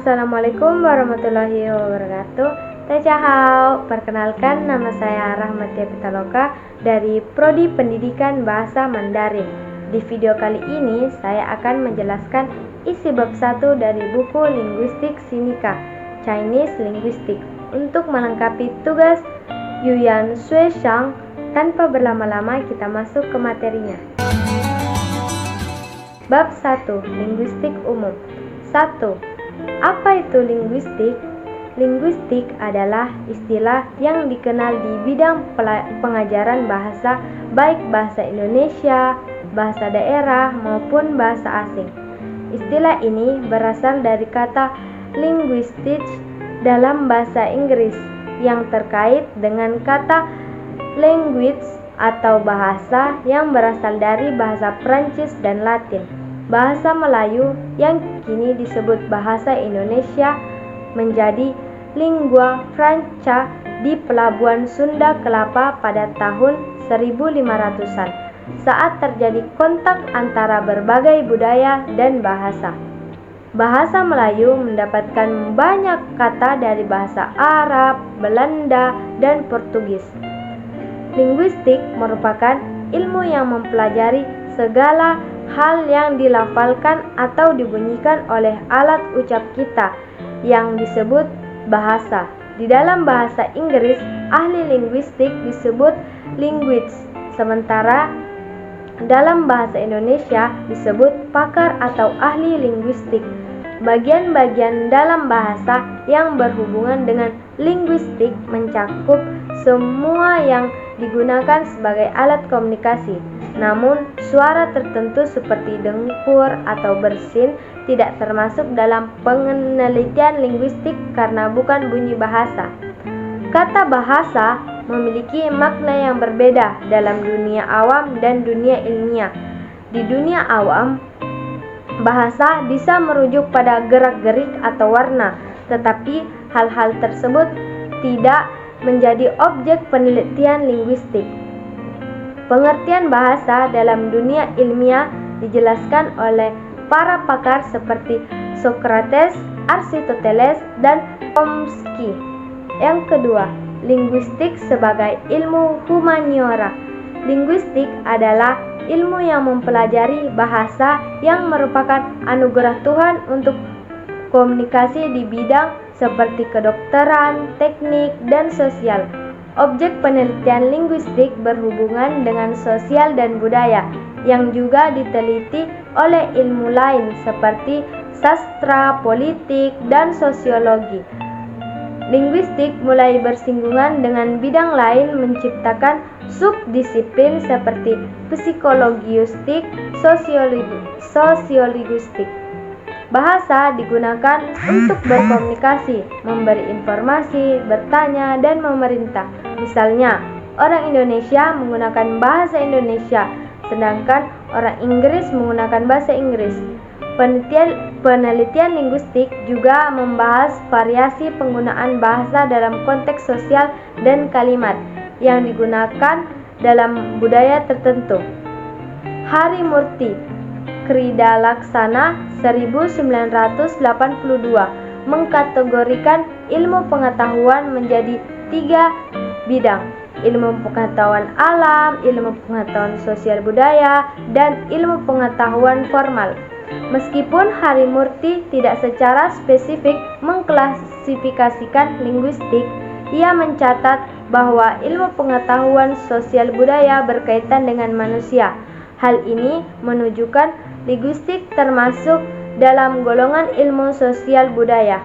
Assalamualaikum warahmatullahi wabarakatuh. Tachahau, perkenalkan nama saya Rahmatia Pitaloka dari Prodi Pendidikan Bahasa Mandarin. Di video kali ini saya akan menjelaskan isi bab 1 dari buku Linguistik Sinica, Chinese Linguistic. Untuk melengkapi tugas Yuan Shui Shang, tanpa berlama-lama kita masuk ke materinya. Bab 1. Linguistik Umum. 1. Apa itu linguistik? Linguistik adalah istilah yang dikenal di bidang pengajaran bahasa, baik bahasa Indonesia, bahasa daerah, maupun bahasa asing. Istilah ini berasal dari kata linguistics dalam bahasa Inggris yang terkait dengan kata language atau bahasa yang berasal dari bahasa Prancis dan Latin. Bahasa Melayu yang kini disebut bahasa Indonesia menjadi lingua franca di pelabuhan Sunda Kelapa pada tahun 1500-an saat terjadi kontak antara berbagai budaya dan bahasa. Bahasa Melayu mendapatkan banyak kata dari bahasa Arab, Belanda, dan Portugis. Linguistik merupakan ilmu yang mempelajari segala hal yang dilafalkan atau dibunyikan oleh alat ucap kita yang disebut bahasa. Di dalam bahasa Inggris, ahli linguistik disebut linguist, sementara dalam bahasa Indonesia disebut pakar atau ahli linguistik. Bagian-bagian dalam bahasa yang berhubungan dengan linguistik mencakup semua yang digunakan sebagai alat komunikasi. Namun, suara tertentu seperti dengkur atau bersin tidak termasuk dalam penelitian linguistik karena bukan bunyi bahasa. Kata bahasa memiliki makna yang berbeda dalam dunia awam dan dunia ilmiah. Di dunia awam, bahasa bisa merujuk pada gerak-gerik atau warna, tetapi hal-hal tersebut tidak menjadi objek penelitian linguistik. Pengertian bahasa dalam dunia ilmiah dijelaskan oleh para pakar seperti Socrates, Aristoteles, dan Chomsky. Yang kedua, linguistik sebagai ilmu humaniora. Linguistik adalah ilmu yang mempelajari bahasa yang merupakan anugerah Tuhan untuk komunikasi di bidang seperti kedokteran, teknik, dan sosial. Objek penelitian linguistik berhubungan dengan sosial dan budaya yang juga diteliti oleh ilmu lain seperti sastra, politik, dan sosiologi. Linguistik mulai bersinggungan dengan bidang lain menciptakan subdisiplin seperti psikologiustik, sosiolinguistik. Bahasa digunakan untuk berkomunikasi, memberi informasi, bertanya, dan memerintah. Misalnya, orang Indonesia menggunakan bahasa Indonesia, sedangkan orang Inggris menggunakan bahasa Inggris. Penelitian linguistik juga membahas variasi penggunaan bahasa dalam konteks sosial dan kalimat yang digunakan dalam budaya tertentu. Hari Murti Kridalaksana 1982 mengkategorikan ilmu pengetahuan menjadi 3 bidang: ilmu pengetahuan alam, ilmu pengetahuan sosial budaya, dan ilmu pengetahuan formal. Meskipun Harimurti tidak secara spesifik mengklasifikasikan linguistik, ia mencatat bahwa ilmu pengetahuan sosial budaya berkaitan dengan manusia. Hal ini menunjukkan linguistik termasuk dalam golongan ilmu sosial budaya.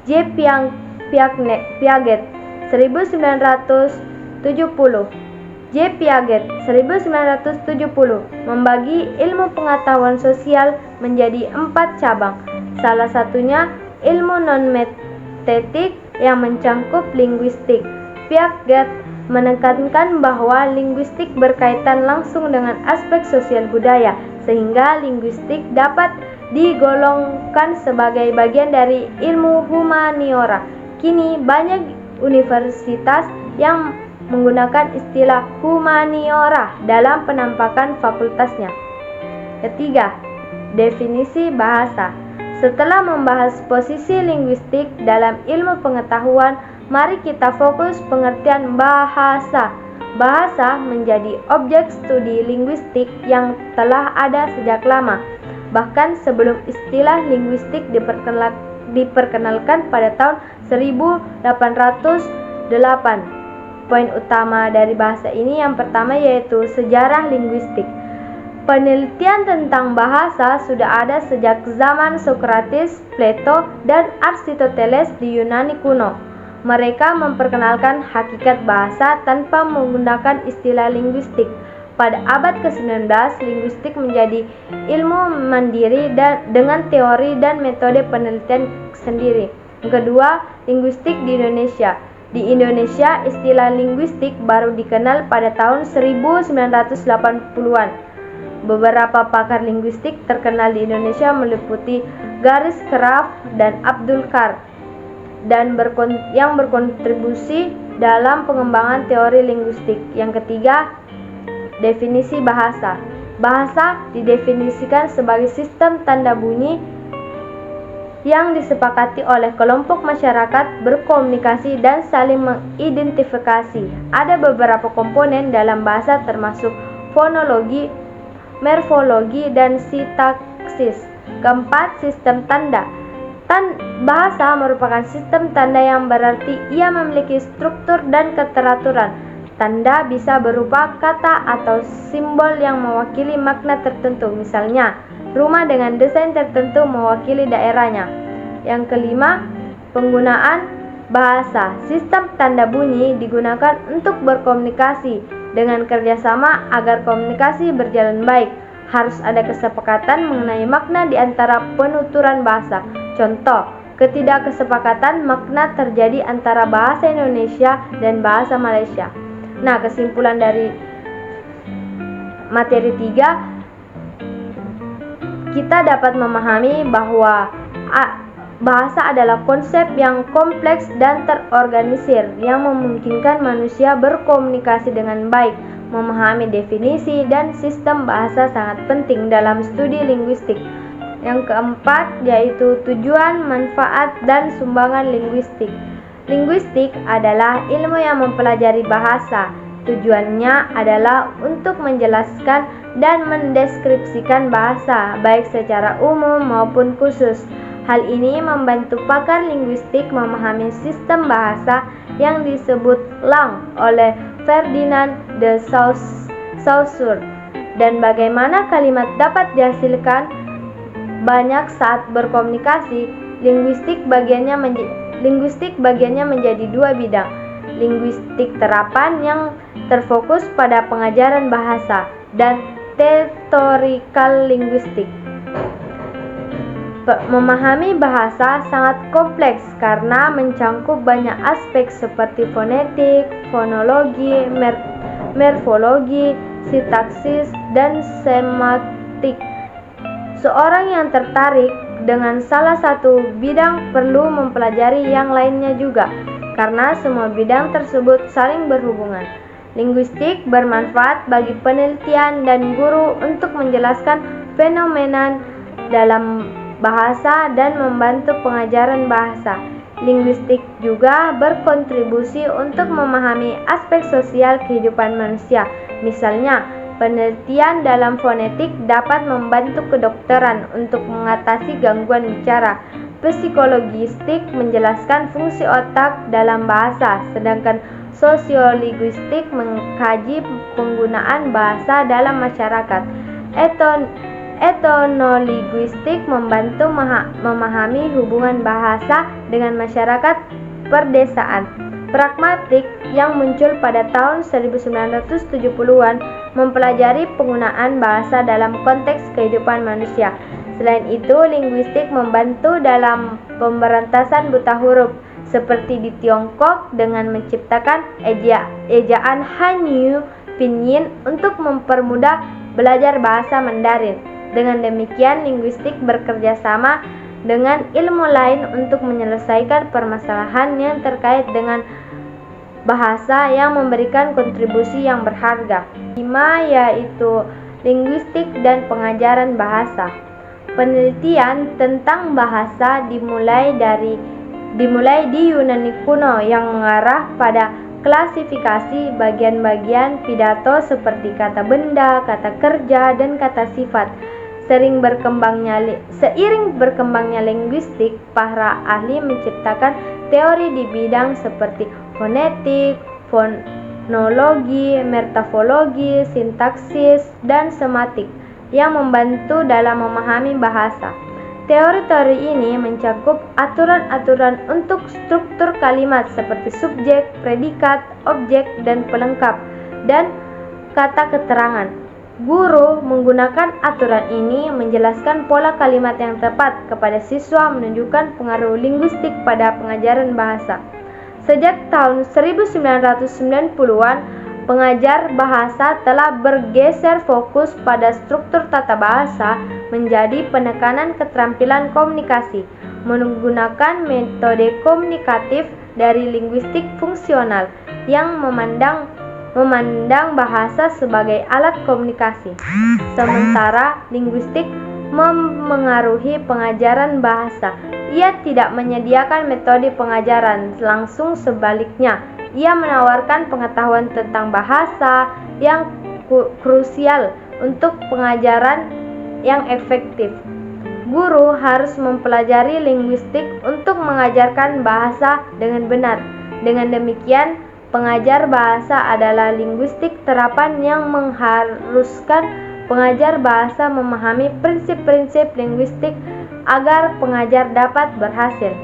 J. Piaget 1970 membagi ilmu pengetahuan sosial menjadi 4 cabang. Salah satunya ilmu non-metodik yang mencakup linguistik. Piaget menekankan bahwa linguistik berkaitan langsung dengan aspek sosial budaya, sehingga linguistik dapat digolongkan sebagai bagian dari ilmu humaniora. Kini banyak universitas yang menggunakan istilah humaniora dalam penampakan fakultasnya. Ketiga, definisi bahasa. Setelah membahas posisi linguistik dalam ilmu pengetahuan, mari kita fokus pengertian bahasa. Bahasa menjadi objek studi linguistik yang telah ada sejak lama, bahkan sebelum istilah linguistik diperkenalkan pada tahun 1808. Poin utama dari bahasa ini yang pertama yaitu sejarah linguistik. Penelitian tentang bahasa sudah ada sejak zaman Sokrates, Plato, dan Aristoteles di Yunani kuno. Mereka memperkenalkan hakikat bahasa tanpa menggunakan istilah linguistik. Pada abad ke-19, linguistik menjadi ilmu mandiri dengan teori dan metode penelitian sendiri. Kedua, linguistik di Indonesia. Di Indonesia, istilah linguistik baru dikenal pada tahun 1980-an. Beberapa pakar linguistik terkenal di Indonesia meliputi Garis Kraft dan Abdul Kar, dan yang berkontribusi dalam pengembangan teori linguistik. Yang ketiga, definisi bahasa. Bahasa didefinisikan sebagai sistem tanda bunyi yang disepakati oleh kelompok masyarakat berkomunikasi dan saling mengidentifikasi. Ada beberapa komponen dalam bahasa termasuk fonologi, morfologi, dan sintaksis. Keempat, sistem tanda. Bahasa merupakan sistem tanda yang berarti ia memiliki struktur dan keteraturan. Tanda bisa berupa kata atau simbol yang mewakili makna tertentu, misalnya rumah dengan desain tertentu mewakili daerahnya. Yang kelima, penggunaan bahasa. Sistem tanda bunyi digunakan untuk berkomunikasi dengan kerjasama agar komunikasi berjalan baik. Harus ada kesepakatan mengenai makna di antara penuturan bahasa. Contoh, ketidakkesepakatan makna terjadi antara bahasa Indonesia dan bahasa Malaysia. Nah, kesimpulan dari materi 3, kita dapat memahami bahwa bahasa adalah konsep yang kompleks dan terorganisir yang memungkinkan manusia berkomunikasi dengan baik. Memahami definisi dan sistem bahasa sangat penting dalam studi linguistik. Yang keempat yaitu tujuan, manfaat, dan sumbangan linguistik. Linguistik adalah ilmu yang mempelajari bahasa. Tujuannya adalah untuk menjelaskan dan mendeskripsikan bahasa, baik secara umum maupun khusus. Hal ini membantu pakar linguistik memahami sistem bahasa yang disebut Lang oleh Ferdinand de Saussure dan bagaimana kalimat dapat dihasilkan banyak saat berkomunikasi. Linguistik bagiannya menjadi dua bidang. Linguistik terapan yang terfokus pada pengajaran bahasa dan theoretical linguistik. Memahami bahasa sangat kompleks karena mencangkup banyak aspek seperti fonetik, fonologi, morfologi, sintaksis, dan semantik. Seorang yang tertarik dengan salah satu bidang perlu mempelajari yang lainnya juga, karena semua bidang tersebut saling berhubungan. Linguistik bermanfaat bagi penelitian dan guru untuk menjelaskan fenomena dalam bahasa dan membantu pengajaran bahasa. Linguistik juga berkontribusi untuk memahami aspek sosial kehidupan manusia. Misalnya, penelitian dalam fonetik dapat membantu kedokteran untuk mengatasi gangguan bicara. Psikologistik menjelaskan fungsi otak dalam bahasa, sedangkan sosiolinguistik mengkaji penggunaan bahasa dalam masyarakat. Etnolinguistik membantu memahami hubungan bahasa dengan masyarakat perdesaan. Pragmatik yang muncul pada tahun 1970-an mempelajari penggunaan bahasa dalam konteks kehidupan manusia. Selain itu, linguistik membantu dalam pemberantasan buta huruf, seperti di Tiongkok dengan menciptakan ejaan Hanyu Pinyin untuk mempermudah belajar bahasa Mandarin. Dengan demikian, linguistik bekerja sama dengan ilmu lain untuk menyelesaikan permasalahan yang terkait dengan bahasa yang memberikan kontribusi yang berharga. 5 yaitu linguistik dan pengajaran bahasa. Penelitian tentang bahasa dimulai di Yunani kuno yang mengarah pada klasifikasi bagian-bagian pidato seperti kata benda, kata kerja, dan kata sifat. Seiring berkembangnya linguistik, para ahli menciptakan teori di bidang seperti fonetik, fonologi, morfologi, sintaksis, dan semantik yang membantu dalam memahami bahasa. Teori-teori ini mencakup aturan-aturan untuk struktur kalimat seperti subjek, predikat, objek, dan pelengkap, dan kata keterangan. Guru menggunakan aturan ini menjelaskan pola kalimat yang tepat kepada siswa, menunjukkan pengaruh linguistik pada pengajaran bahasa. Sejak tahun 1990-an, pengajar bahasa telah bergeser fokus pada struktur tata bahasa menjadi penekanan keterampilan komunikasi, menggunakan metode komunikatif dari linguistik fungsional yang memandang bahasa sebagai alat komunikasi. Sementara linguistik memengaruhi pengajaran bahasa, ia tidak menyediakan metode pengajaran, langsung sebaliknya. Ia menawarkan pengetahuan tentang bahasa yang krusial untuk pengajaran yang efektif. Guru harus mempelajari linguistik untuk mengajarkan bahasa dengan benar. Dengan demikian, pengajar bahasa adalah linguistik terapan yang mengharuskan pengajar bahasa memahami prinsip-prinsip linguistik agar pengajar dapat berhasil.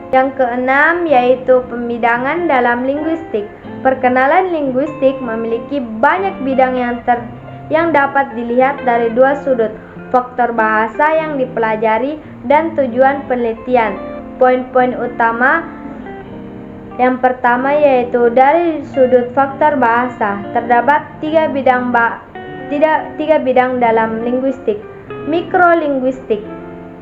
Yang keenam yaitu pembidangan dalam linguistik. Perkenalan linguistik memiliki banyak bidang yang dapat dilihat dari dua sudut: faktor bahasa yang dipelajari dan tujuan penelitian. Poin-poin utama yang pertama yaitu dari sudut faktor bahasa. Terdapat tiga bidang dalam linguistik. Mikrolinguistik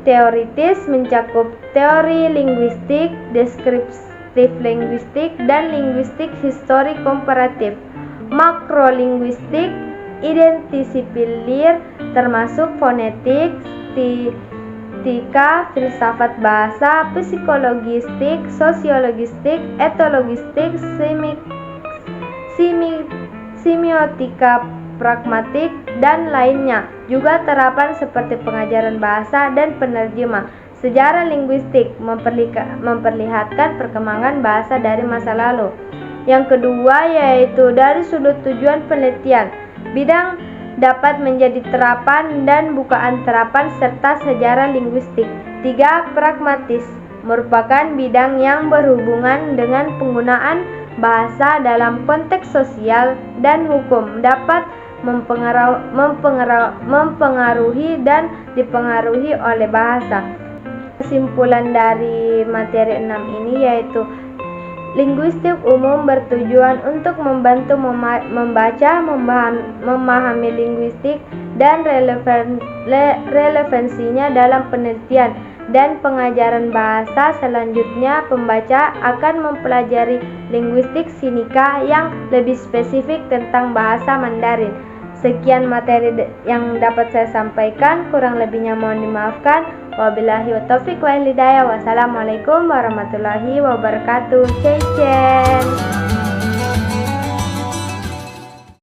teoritis mencakup teori linguistik, deskriptif linguistik, dan linguistik histori komparatif. Makrolinguistik identisipilir termasuk fonetik, tika, filsafat bahasa, psikologistik, sosiologistik, etologistik, semiotika pragmatik, dan lainnya. Juga terapan seperti pengajaran bahasa dan penerjemah. Sejarah linguistik memperlihatkan perkembangan bahasa dari masa lalu. Yang kedua yaitu dari sudut tujuan penelitian. Bidang dapat menjadi terapan dan bukaan terapan serta sejarah linguistik. 3. Pragmatis merupakan bidang yang berhubungan dengan penggunaan bahasa dalam konteks sosial dan hukum, dapat mempengaruhi dan dipengaruhi oleh bahasa. Kesimpulan dari materi 6 ini yaitu linguistik umum bertujuan untuk membantu membaca, memahami linguistik dan relevansinya dalam penelitian dan pengajaran bahasa. Selanjutnya, pembaca akan mempelajari linguistik sinika yang lebih spesifik tentang bahasa Mandarin. Sekian materi yang dapat saya sampaikan, kurang lebihnya mohon dimaafkan. Wabillahi taufiq wal hidayah. Wassalamualaikum warahmatullahi wabarakatuh. Cece.